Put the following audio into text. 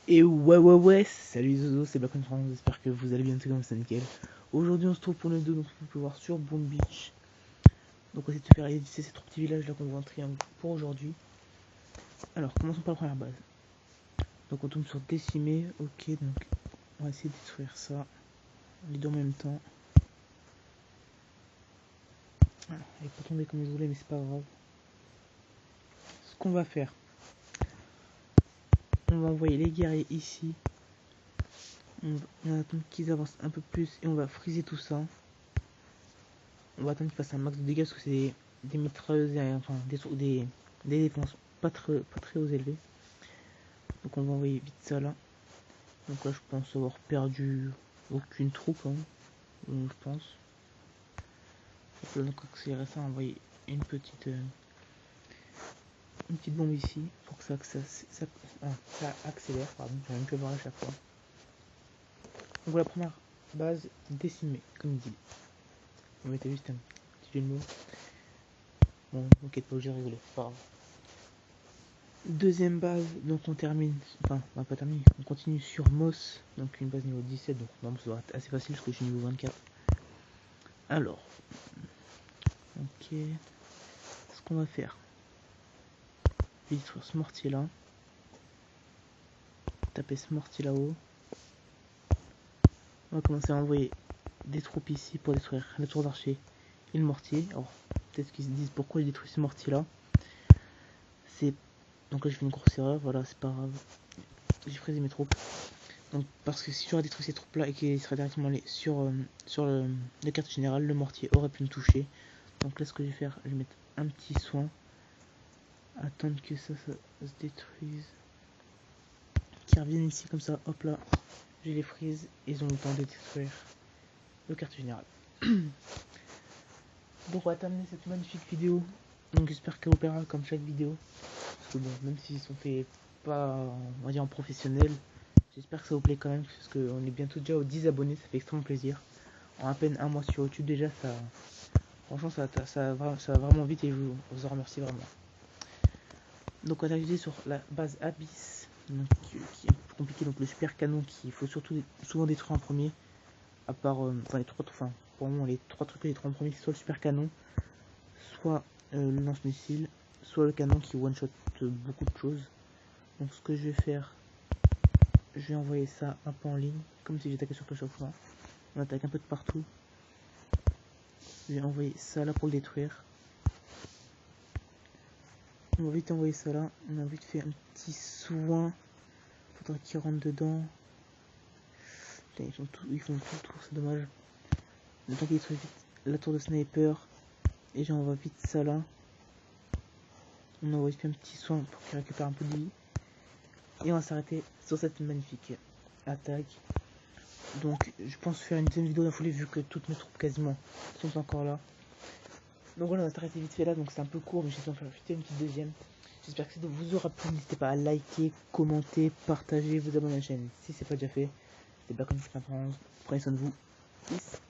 Et ouais, salut Zozo, c'est Black France, j'espère que vous allez bien, tout comme c'est nickel. Aujourd'hui on se trouve pour le 2, donc vous pouvez voir sur Boom Beach. Donc on va essayer de faire éditer ces 3 petits villages là qu'on voit en triangle pour aujourd'hui. Alors commençons par la première base. Donc on tombe sur décimer, ok, donc on va essayer de détruire ça, les deux en même temps. Voilà, elle n'est pas tombée comme je voulais mais c'est pas grave. Ce qu'on va faire, on va envoyer les guerriers ici. On va attendre qu'ils avancent un peu plus et on va friser tout ça. On va attendre qu'ils fassent un max de dégâts parce que c'est des mitrailleuses, enfin des défenses pas très haut élevées. Donc on va envoyer vite ça là. Donc là je pense avoir perdu aucune troupe, hein, je pense. Donc accélérer ça, envoyer une petite bombe ici pour que ça accélère, pardon, j'ai même que voir à chaque fois. Donc la première base décimée, comme dit. On mettait juste un petit jeu de mots. Bon, ok, pas obligé de rigoler, pas grave. Deuxième base, donc on termine, enfin on va pas terminer, on continue sur Moss, donc une base niveau 17, donc normalement ça va être assez facile parce que je suis niveau 24. Alors, ok, ce qu'on va faire, je vais détruire ce mortier là, taper ce mortier là-haut, on va commencer à envoyer des troupes ici pour détruire la tour d'archer et le mortier. Alors peut-être qu'ils se disent pourquoi j'ai détruit ce mortier là, c'est, donc là je fais une grosse erreur, voilà c'est pas grave, j'ai frisé mes troupes. Donc parce que si j'aurais détruit ces troupes là et qu'ils seraient directement allés sur le quartier général, le mortier aurait pu me toucher. Donc là ce que je vais faire, je vais mettre un petit soin, attendre que ça se détruise, qu'ils reviennent ici comme ça, hop là, je les freeze et ils ont le temps de détruire le quartier général. Donc on va terminer cette magnifique vidéo, donc j'espère qu'elle vous plaira comme chaque vidéo, parce que bon, même s'ils sont faits pas, on va dire en professionnel, j'espère que ça vous plaît quand même, parce qu'on est bientôt déjà aux 10 abonnés, ça fait extrêmement plaisir. En à peine un mois sur YouTube déjà, ça, franchement ça va vraiment vite et je vous en remercie vraiment. Donc on a utilisé sur la base Abyss, donc, qui est un peu compliqué, donc le super canon qu'il faut surtout souvent détruire en premier, à part, enfin les trois, enfin pour moi les trois trucs, les trois en premier, c'est soit le super canon, soit le lance-missile, soit le canon qui one-shot beaucoup de choses. Donc ce que je vais faire, je vais envoyer ça un peu en ligne, comme si j'attaquais sur Clash of Clans. On attaque un peu de partout. Je vais envoyer ça là pour le détruire. On va vite envoyer ça là. On a vite fait un petit soin. Faudra qu'ils rentrent dedans. Putain, ils font tout le tour, c'est dommage. Le temps qu'ils détruisent vite la tour de sniper. Et j'envoie vite ça là. On envoie vite un petit soin pour qu'ils récupèrent un peu de vie. Et on va s'arrêter sur cette magnifique attaque. Donc je pense faire une deuxième vidéo d'infolie vu que toutes mes troupes quasiment sont encore là. Donc voilà, on va s'arrêter vite fait là, donc c'est un peu court, mais j'essaie d'en faire une petite deuxième. J'espère que ça vous aura plu, n'hésitez pas à liker, commenter, partager, vous abonner à la chaîne si c'est pas déjà fait. C'était Black France, prenez soin de vous, peace.